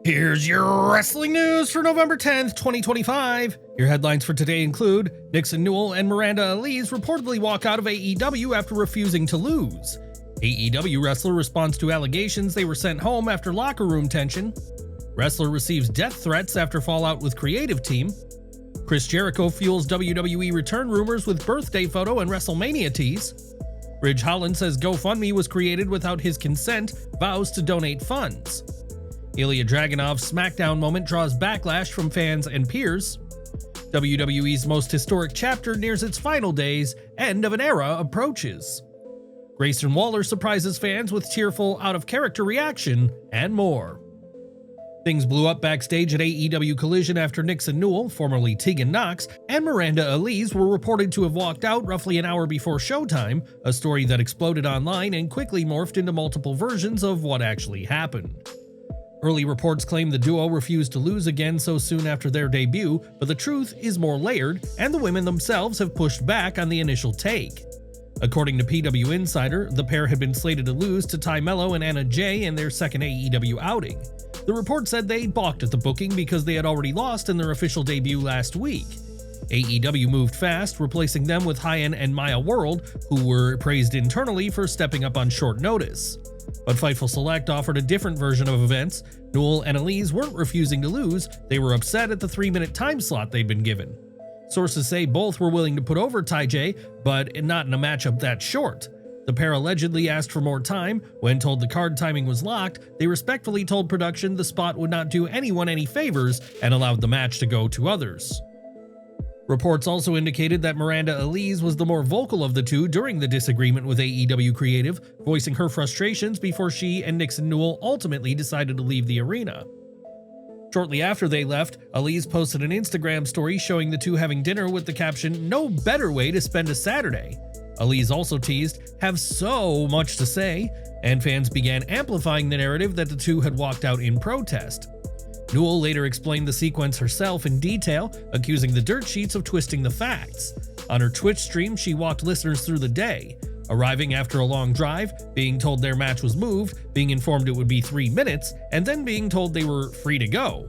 Here's your wrestling news for November 10th, 2025. Your headlines for today include Nixon Newell and Miranda Alize reportedly walk out of AEW after refusing to lose. AEW wrestler responds to allegations they were sent home after locker room tension. Wrestler receives death threats after fallout with creative team. Chris Jericho fuels WWE return rumors with birthday photo and WrestleMania tease. Ridge Holland says GoFundMe was created without his consent, vows to donate funds. Ilja Dragunov's SmackDown moment draws backlash from fans and peers. WWE's most historic chapter nears its final days, end of an era approaches. Grayson surprises fans with tearful, out-of-character reaction, and more. Things blew up backstage at AEW Collision after Nixon Newell, formerly Tegan Knox, and Miranda Alize were reported to have walked out roughly an hour before showtime, a story that exploded online and quickly morphed into multiple versions of what actually happened. Early reports claim the duo refused to lose again so soon after their debut, but the truth is more layered, and the women themselves have pushed back on the initial take. According to PW Insider, the pair had been slated to lose to Ty Mello and Anna Jay in their second AEW outing. The report said they balked at the booking because they had already lost in their official debut last week. AEW moved fast, replacing them with Hyen and Maya World, who were praised internally for stepping up on short notice. But Fightful Select offered a different version of events. Newell and Alize weren't refusing to lose, they were upset at the 3-minute time slot they'd been given. Sources say both were willing to put over Ty J, but not in a matchup that short. The pair allegedly asked for more time. When told the card timing was locked, they respectfully told production the spot would not do anyone any favors and allowed the match to go to others. Reports also indicated that Miranda Alize was the more vocal of the two during the disagreement with AEW Creative, voicing her frustrations before she and Nixon Newell ultimately decided to leave the arena. Shortly after they left, Alize posted an Instagram story showing the two having dinner with the caption, "No better way to spend a Saturday." Alize also teased, "Have so much to say," and fans began amplifying the narrative that the two had walked out in protest. Newell later explained the sequence herself in detail, accusing the dirt sheets of twisting the facts. On her Twitch stream, she walked listeners through the day, arriving after a long drive, being told their match was moved, being informed it would be 3 minutes, and then being told they were free to go.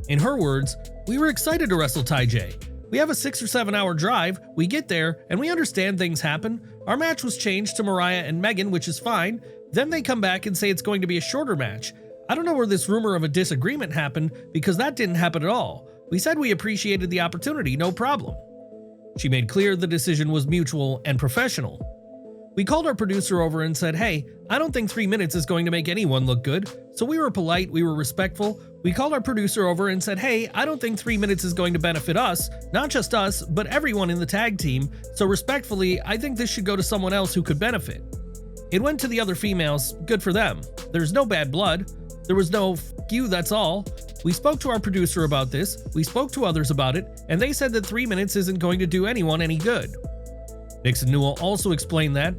In her words, "We were excited to wrestle Ty J. We have a 6 or 7 hour drive, we get there, and we understand things happen. Our match was changed to Mariah and Megan, which is fine. Then they come back and say it's going to be a shorter match. I don't know where this rumor of a disagreement happened, because that didn't happen at all. We said we appreciated the opportunity, no problem." She made clear the decision was mutual and professional. "We called our producer over and said, hey, I don't think 3 minutes is going to make anyone look good. So we were polite, we were respectful. We called our producer over and said, hey, I don't think 3 minutes is going to benefit us, not just us, but everyone in the tag team. So respectfully, I think this should go to someone else who could benefit. It went to the other females, good for them. There's no bad blood. There was no f you, that's all. We spoke to our producer about this, we spoke to others about it, and they said that 3 minutes isn't going to do anyone any good." Nixon Newell also explained that,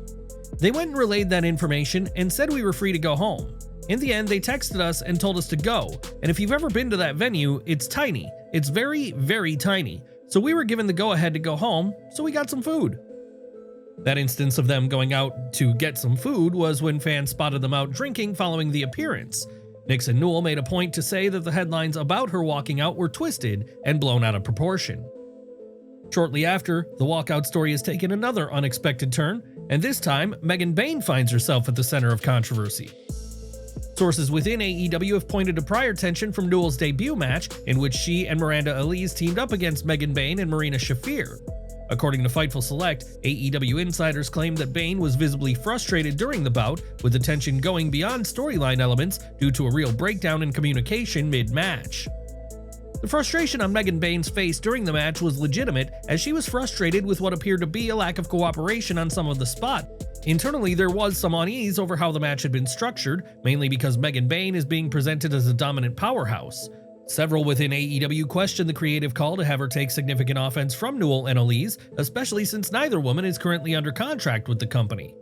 "They went and relayed that information and said we were free to go home. In the end, they texted us and told us to go, and if you've ever been to that venue, it's tiny. It's very, very tiny. So we were given the go-ahead to go home, so we got some food." That instance of them going out to get some food was when fans spotted them out drinking following the appearance. Nixon Newell made a point to say that the headlines about her walking out were twisted and blown out of proportion. Shortly after, the walkout story has taken another unexpected turn, and this time, Bayne finds herself at the center of controversy. Sources within AEW have pointed to prior tension from Newell's debut match, in which she and Miranda Alize teamed up against Bayne and Marina Shafir. According to Fightful Select, AEW insiders claim that Bayne was visibly frustrated during the bout, with the tension going beyond storyline elements due to a real breakdown in communication mid-match. The frustration on Bayne's face during the match was legitimate, as she was frustrated with what appeared to be a lack of cooperation on some of the spot. Internally, there was some unease over how the match had been structured, mainly because Bayne is being presented as a dominant powerhouse. Several within AEW questioned the creative call to have her take significant offense from Newell and Alize, especially since neither woman is currently under contract with the company.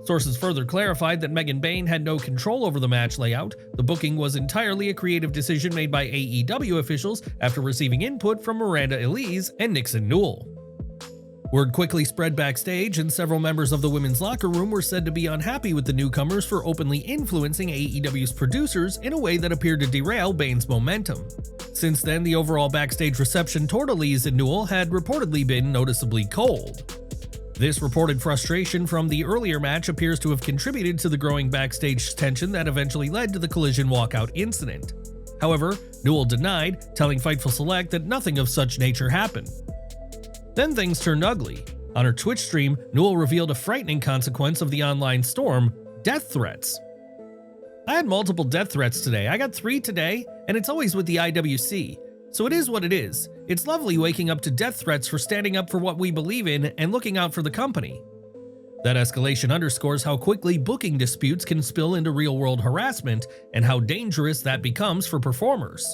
Sources further clarified that Bayne had no control over the match layout. The booking was entirely a creative decision made by AEW officials after receiving input from Miranda Alize and Nixon Newell. Word quickly spread backstage, and several members of the women's locker room were said to be unhappy with the newcomers for openly influencing AEW's producers in a way that appeared to derail Bayne's momentum. Since then, the overall backstage reception toward Alize and Newell had reportedly been noticeably cold. This reported frustration from the earlier match appears to have contributed to the growing backstage tension that eventually led to the Collision walkout incident. However, Newell denied, telling Fightful Select that nothing of such nature happened. Then things turned ugly. On her Twitch stream, Newell revealed a frightening consequence of the online storm: death threats. I had multiple death threats today. I got 3 today, and it's always with the IWC. So it is what it is. It's lovely waking up to death threats for standing up for what we believe in and looking out for the company. That escalation underscores how quickly booking disputes can spill into real-world harassment and how dangerous that becomes for performers.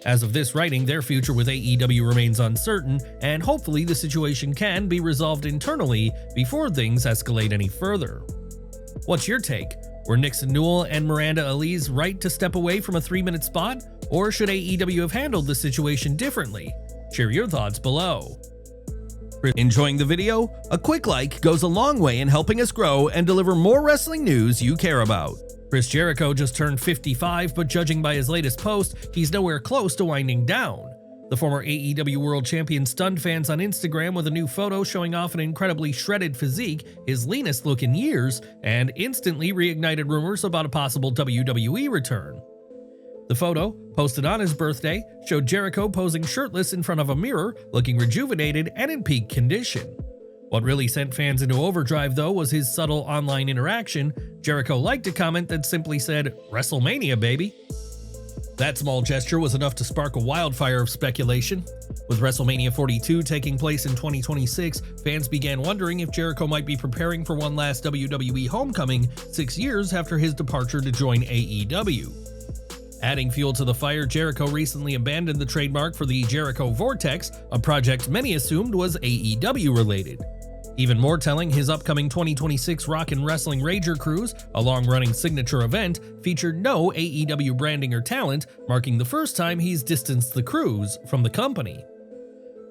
As of this writing, their future with AEW remains uncertain, and hopefully the situation can be resolved internally before things escalate any further. What's your take? Were Nixon Newell and Miranda Alize right to step away from a 3-minute spot, or should AEW have handled the situation differently? Share your thoughts below. Enjoying the video? A quick like goes a long way in helping us grow and deliver more wrestling news you care about. Chris Jericho just turned 55, but judging by his latest post, he's nowhere close to winding down. The former AEW World Champion stunned fans on Instagram with a new photo showing off an incredibly shredded physique, his leanest look in years, and instantly reignited rumors about a possible WWE return. The photo, posted on his birthday, showed Jericho posing shirtless in front of a mirror, looking rejuvenated and in peak condition. What really sent fans into overdrive, though, was his subtle online interaction. Jericho liked a comment that simply said, "WrestleMania, baby." That small gesture was enough to spark a wildfire of speculation. With WrestleMania 42 taking place in 2026, fans began wondering if Jericho might be preparing for one last WWE homecoming 6 years after his departure to join AEW. Adding fuel to the fire, Jericho recently abandoned the trademark for the Jericho Vortex, a project many assumed was AEW related. Even more telling, his upcoming 2026 Rock and Wrestling Rager Cruise, a long-running signature event, featured no AEW branding or talent, marking the first time he's distanced the cruise from the company.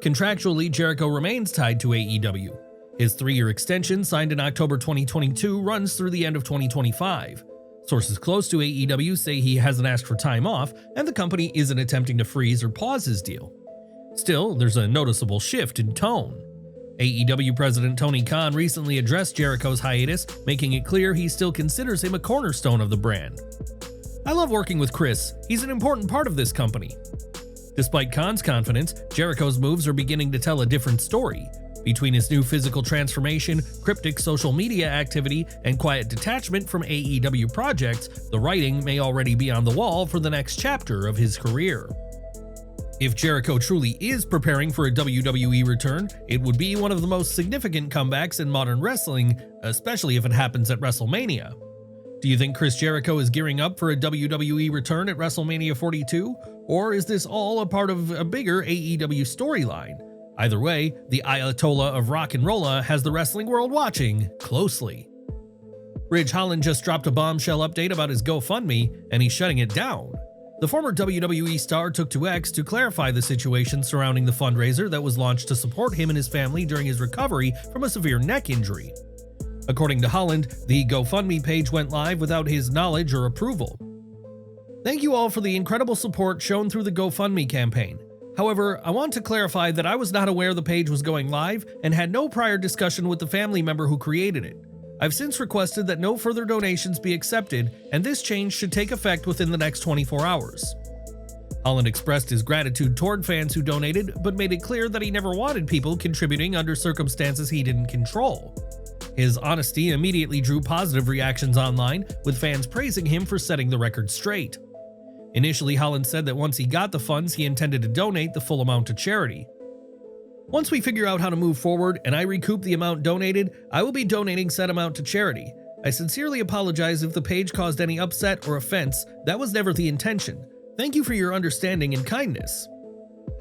Contractually, Jericho remains tied to AEW. His 3-year extension, signed in October 2022, runs through the end of 2025. Sources close to AEW say he hasn't asked for time off, and the company isn't attempting to freeze or pause his deal. Still, there's a noticeable shift in tone. AEW President Tony Khan recently addressed Jericho's hiatus, making it clear he still considers him a cornerstone of the brand. "I love working with Chris. He's an important part of this company." Despite Khan's confidence, Jericho's moves are beginning to tell a different story. Between his new physical transformation, cryptic social media activity, and quiet detachment from AEW projects, the writing may already be on the wall for the next chapter of his career. If Jericho truly is preparing for a WWE return, it would be one of the most significant comebacks in modern wrestling, especially if it happens at WrestleMania. Do you think Chris Jericho is gearing up for a WWE return at WrestleMania 42, or is this all a part of a bigger AEW storyline? Either way, the Ayatollah of Rock and Rolla has the wrestling world watching closely. Ridge Holland just dropped a bombshell update about his GoFundMe, and he's shutting it down. The former WWE star took to X to clarify the situation surrounding the fundraiser that was launched to support him and his family during his recovery from a severe neck injury. According to Holland, the GoFundMe page went live without his knowledge or approval. "Thank you all for the incredible support shown through the GoFundMe campaign. However, I want to clarify that I was not aware the page was going live and had no prior discussion with the family member who created it. I've since requested that no further donations be accepted, and this change should take effect within the next 24 hours. Holland expressed his gratitude toward fans who donated, but made it clear that he never wanted people contributing under circumstances he didn't control. His honesty immediately drew positive reactions online, with fans praising him for setting the record straight. Initially, Holland said that once he got the funds, he intended to donate the full amount to charity. "Once we figure out how to move forward and I recoup the amount donated, I will be donating said amount to charity. I sincerely apologize if the page caused any upset or offense. That was never the intention. Thank you for your understanding and kindness."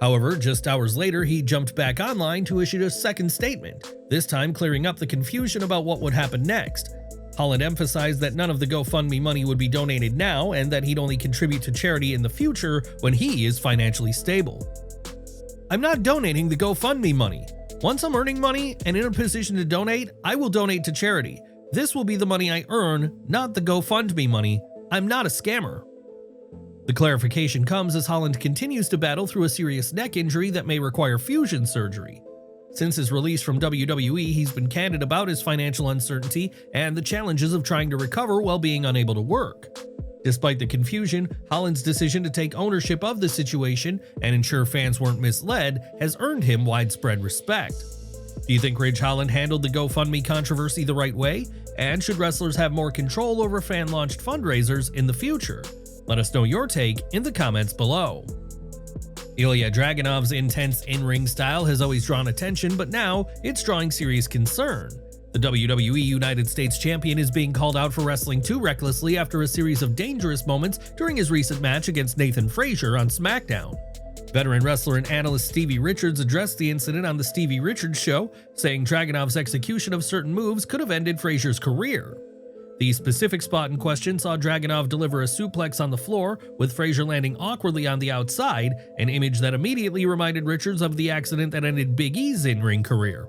However, just hours later, he jumped back online to issue a second statement, this time clearing up the confusion about what would happen next. Holland emphasized that none of the GoFundMe money would be donated now and that he'd only contribute to charity in the future when he is financially stable. "I'm not donating the GoFundMe money. Once I'm earning money and in a position to donate, I will donate to charity. This will be the money I earn, not the GoFundMe money. I'm not a scammer." The clarification comes as Holland continues to battle through a serious neck injury that may require fusion surgery. Since his release from WWE, he's been candid about his financial uncertainty and the challenges of trying to recover while being unable to work. Despite the confusion, Holland's decision to take ownership of the situation and ensure fans weren't misled has earned him widespread respect. Do you think Ridge Holland handled the GoFundMe controversy the right way? And should wrestlers have more control over fan-launched fundraisers in the future? Let us know your take in the comments below. Ilja Dragunov's intense in-ring style has always drawn attention, but now it's drawing serious concern. The WWE United States Champion is being called out for wrestling too recklessly after a series of dangerous moments during his recent match against Nathan Frazier on SmackDown. Veteran wrestler and analyst Stevie Richards addressed the incident on The Stevie Richards Show, saying Dragunov's execution of certain moves could have ended Frazier's career. The specific spot in question saw Dragunov deliver a suplex on the floor, with Frazier landing awkwardly on the outside, an image that immediately reminded Richards of the accident that ended Big E's in-ring career.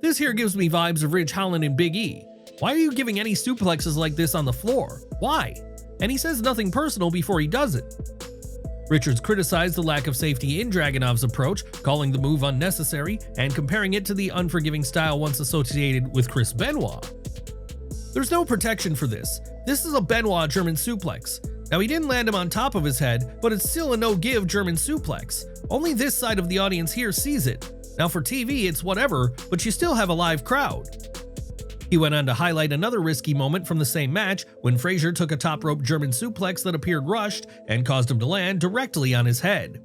"This here gives me vibes of Ridge Holland and Big E. Why are you giving any suplexes like this on the floor? Why?" And he says nothing personal before he does it. Richards criticized the lack of safety in Dragunov's approach, calling the move unnecessary and comparing it to the unforgiving style once associated with Chris Benoit. "There's no protection for this. This is a Benoit German suplex. Now, he didn't land him on top of his head, but it's still a no-give German suplex. Only this side of the audience here sees it. Now, for TV, it's whatever, but you still have a live crowd." He went on to highlight another risky moment from the same match when Frazier took a top rope German suplex that appeared rushed and caused him to land directly on his head.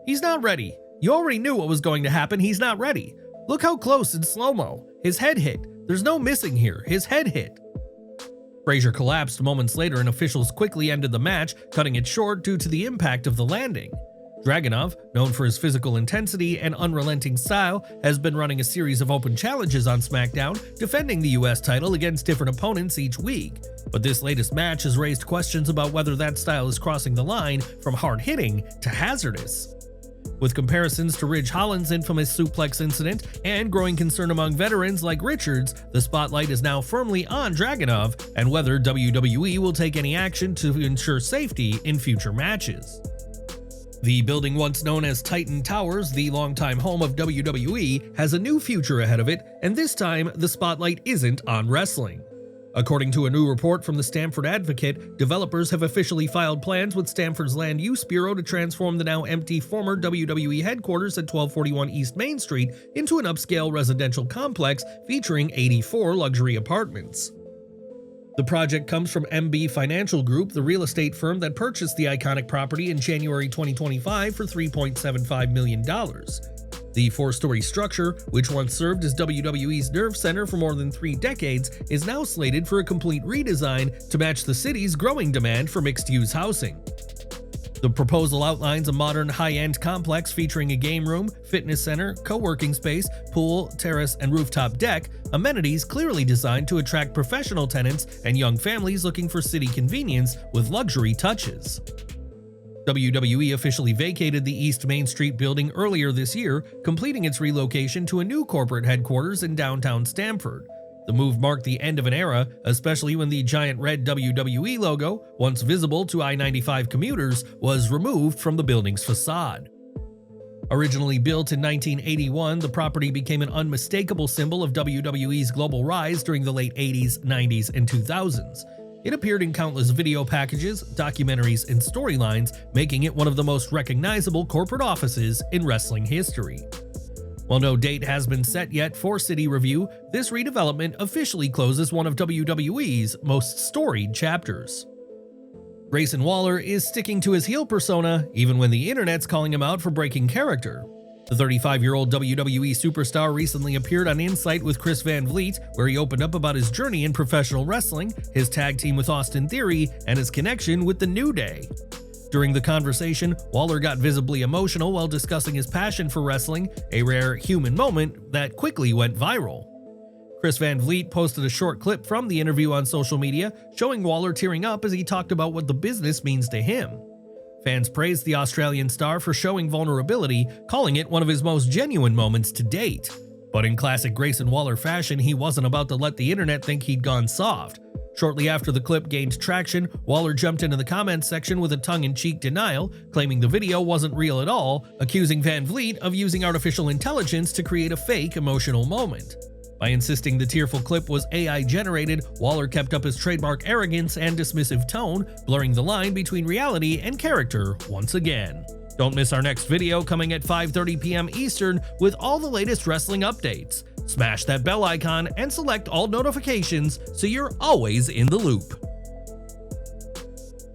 "He's not ready. You already knew what was going to happen. He's not ready. Look how close in slow-mo. His head hit. There's no missing here. His head hit." Frazier collapsed moments later and officials quickly ended the match, cutting it short due to the impact of the landing. Dragunov, known for his physical intensity and unrelenting style, has been running a series of open challenges on SmackDown, defending the US title against different opponents each week. But this latest match has raised questions about whether that style is crossing the line from hard-hitting to hazardous. With comparisons to Ridge Holland's infamous suplex incident and growing concern among veterans like Richards, the spotlight is now firmly on Dragunov and whether WWE will take any action to ensure safety in future matches. The building once known as Titan Towers, the longtime home of WWE, has a new future ahead of it, and this time the spotlight isn't on wrestling. According to a new report from the Stamford Advocate, developers have officially filed plans with Stamford's Land Use Bureau to transform the now empty former WWE headquarters at 1241 East Main Street into an upscale residential complex featuring 84 luxury apartments. The project comes from MB Financial Group, the real estate firm that purchased the iconic property in January 2025 for $3.75 million. The four-story structure, which once served as WWE's nerve center for more than 3 decades, is now slated for a complete redesign to match the city's growing demand for mixed-use housing. The proposal outlines a modern high-end complex featuring a game room, fitness center, co-working space, pool, terrace, and rooftop deck, amenities clearly designed to attract professional tenants and young families looking for city convenience with luxury touches. WWE officially vacated the East Main Street building earlier this year, completing its relocation to a new corporate headquarters in downtown Stamford. The move marked the end of an era, especially when the giant red WWE logo, once visible to I-95 commuters, was removed from the building's facade. Originally built in 1981, the property became an unmistakable symbol of WWE's global rise during the late 80s, 90s, and 2000s. It appeared in countless video packages, documentaries, and storylines, making it one of the most recognizable corporate offices in wrestling history. While no date has been set yet for City Review, this redevelopment officially closes one of WWE's most storied chapters. Grayson Waller is sticking to his heel persona, even when the internet's calling him out for breaking character. The 35-year-old WWE superstar recently appeared on Insight with Chris Van Vliet, where he opened up about his journey in professional wrestling, his tag team with Austin Theory, and his connection with the New Day. During the conversation, Waller got visibly emotional while discussing his passion for wrestling, a rare human moment that quickly went viral. Chris Van Vliet posted a short clip from the interview on social media, showing Waller tearing up as he talked about what the business means to him. Fans praised the Australian star for showing vulnerability, calling it one of his most genuine moments to date. But in classic Grayson Waller fashion, he wasn't about to let the internet think he'd gone soft. Shortly after the clip gained traction, Waller jumped into the comments section with a tongue-in-cheek denial, claiming the video wasn't real at all, accusing Van Vliet of using artificial intelligence to create a fake emotional moment. By insisting the Tearful clip was AI-generated, Waller kept up his trademark arrogance and dismissive tone, blurring the line between reality and character once again. Don't miss our next video coming at 5:30 p.m. Eastern with all the latest wrestling updates. Smash that bell icon and select all notifications so you're always in the loop.